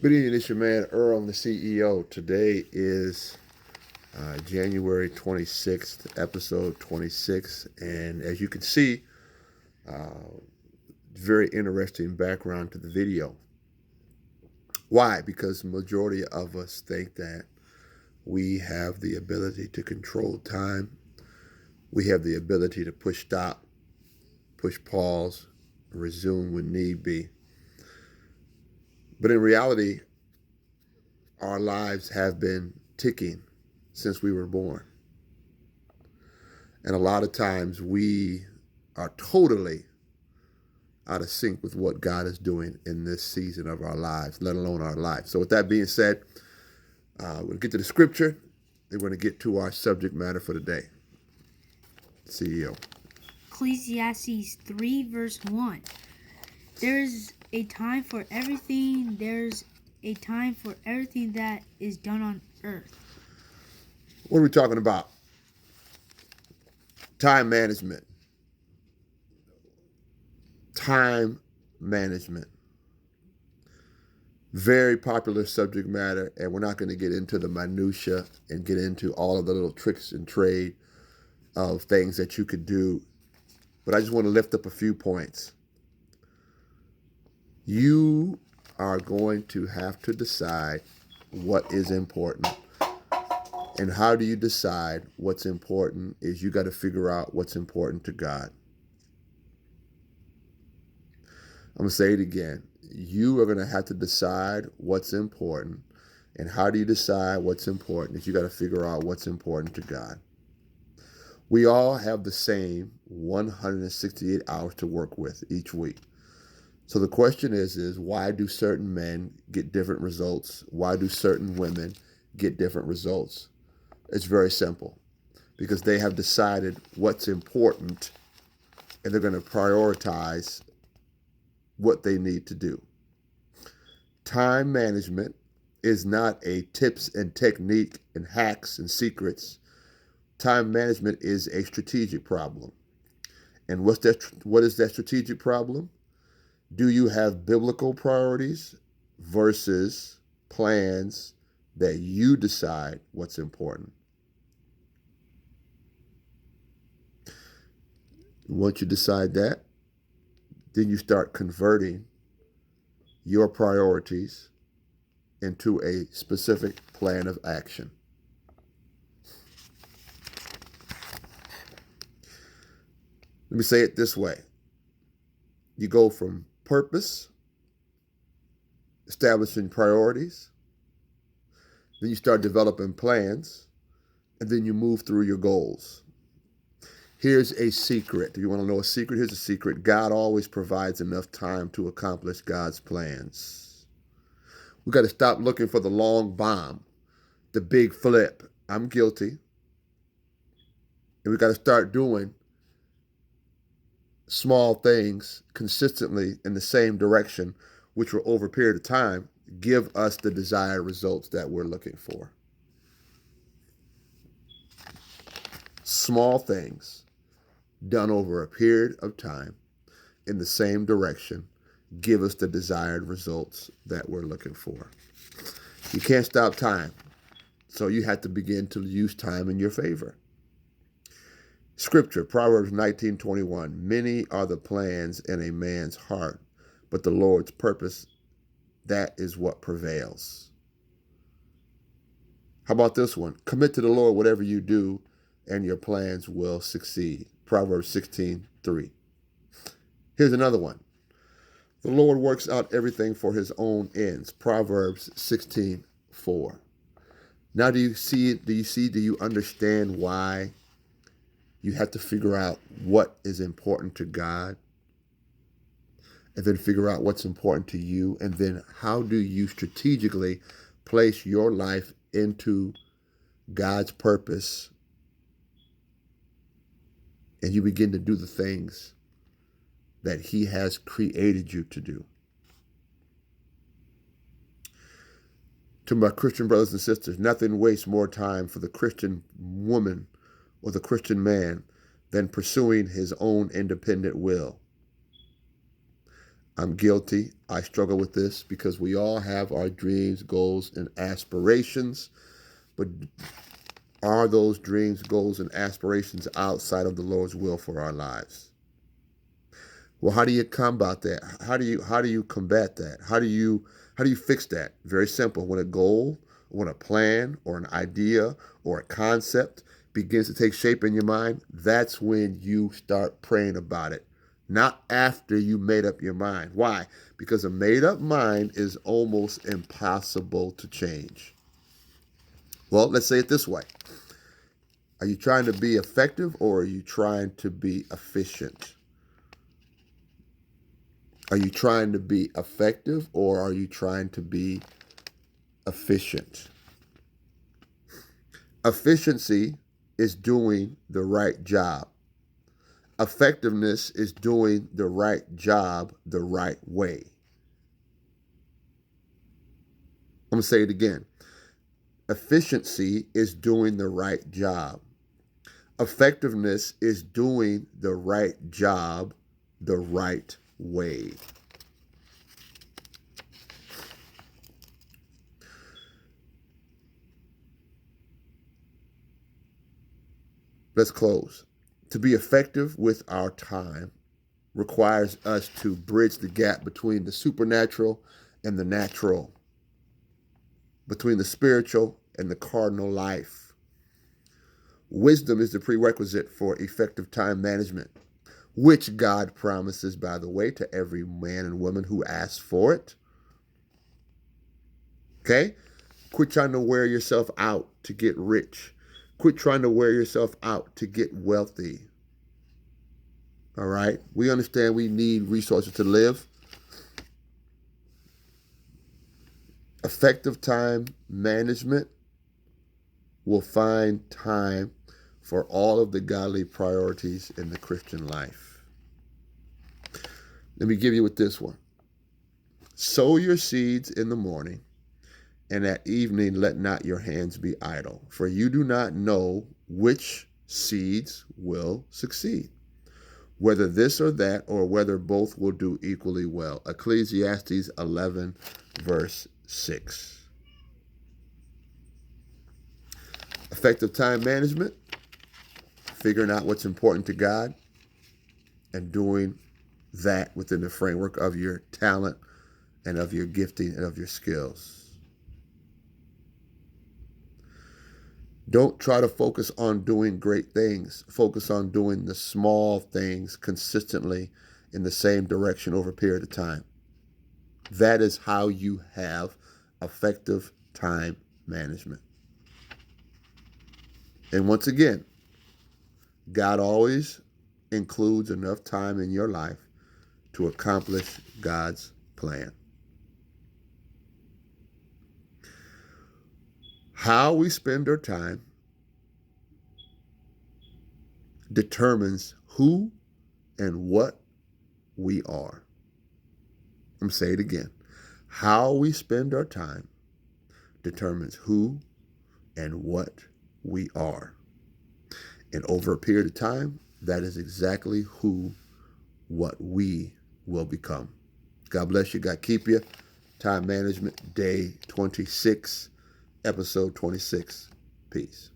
Good evening, it's your man Earl, the CEO. Today is January 26th, episode 26. And as you can see, very interesting background to the video. Why? Because the majority of us think that we have the ability to control time. We have the ability to push stop, push pause, resume when need be. But in reality, our lives have been ticking since we were born. And a lot of times we are totally out of sync with what God is doing in this season of our lives, let alone our life. So with that being said, we're going to get to the scripture. Then we're going to get to our subject matter for today. CEO. Ecclesiastes 3 verse 1. There is a time for everything. There's a time for everything that is done on earth. What are we talking about? Time management. Time management. Very popular subject matter, and we're not going to get into the minutia and get into all of the little tricks and trade of things that you could do. But I just want to lift up a few points. You are going to have to decide what is important. And how do you decide what's important is you got to figure out what's important to God. I'm going to say it again. You are going to have to decide what's important. And how do you decide what's important is you got to figure out what's important to God. We all have the same 168 hours to work with each week. So the question is why do certain men get different results? Why do certain women get different results? It's very simple. Because they have decided what's important and they're going to prioritize what they need to do. Time management is not a tips and technique and hacks and secrets. Time management is a strategic problem. And what is that strategic problem? Do you have biblical priorities versus plans that you decide what's important? Once you decide that, then you start converting your priorities into a specific plan of action. Let me say it this way. You go from purpose, establishing priorities, then you start developing plans, and then you move through your goals. Here's a secret. Do you want to know a secret? Here's a secret. God always provides enough time to accomplish God's plans. We got to stop looking for the long bomb, the big flip. I'm guilty. And we got to start doing small things consistently in the same direction, which will, over a period of time, give us the desired results that we're looking for. Small things done over a period of time in the same direction give us the desired results that we're looking for. You can't stop time, so you have to begin to use time in your favor. Scripture, Proverbs 19:21. Many are the plans in a man's heart, but the Lord's purpose, that is what prevails. How about this one? Commit to the Lord whatever you do, and your plans will succeed. Proverbs 16:3. Here's another one. The Lord works out everything for his own ends. Proverbs 16:4. Now do you understand why you have to figure out what is important to God, and then figure out what's important to you, and then how do you strategically place your life into God's purpose, and you begin to do the things that he has created you to do. To my Christian brothers and sisters, nothing wastes more time for the Christian woman or the Christian man than pursuing his own independent will. I'm guilty. I struggle with this because we all have our dreams, goals, and aspirations. But are those dreams, goals, and aspirations outside of the Lord's will for our lives? Well, how do you combat that? How do you combat that? How do you fix that? Very simple. When a goal, when a plan, or an idea, or a concept begins to take shape in your mind, that's when you start praying about it. Not after you made up your mind. Why? Because a made up mind is almost impossible to change. Well, let's say it this way. Are you trying to be effective or are you trying to be efficient? Are you trying to be effective or are you trying to be efficient? Efficiency is doing the right job. Effectiveness is doing the right job the right way. I'm going to say it again. Efficiency is doing the right job. Effectiveness is doing the right job the right way. Let's close. To be effective with our time requires us to bridge the gap between the supernatural and the natural, between the spiritual and the cardinal life. Wisdom is the prerequisite for effective time management, which God promises, by the way, to every man and woman who asks for it. Okay? Quit trying to wear yourself out to get rich. Quit trying to wear yourself out to get wealthy. All right? We understand we need resources to live. Effective time management will find time for all of the godly priorities in the Christian life. Let me give you with this one. Sow your seeds in the morning, and at evening let not your hands be idle, for you do not know which seeds will succeed, whether this or that, or whether both will do equally well. Ecclesiastes 11, verse 6. Effective time management, figuring out what's important to God and doing that within the framework of your talent and of your gifting and of your skills. Don't try to focus on doing great things. Focus on doing the small things consistently in the same direction over a period of time. That is how you have effective time management. And once again, God always includes enough time in your life to accomplish God's plan. How we spend our time determines who and what we are. I'm going to say it again. How we spend our time determines who and what we are. And over a period of time, that is exactly what we will become. God bless you. God keep you. Time management, day 26, episode 26. Peace.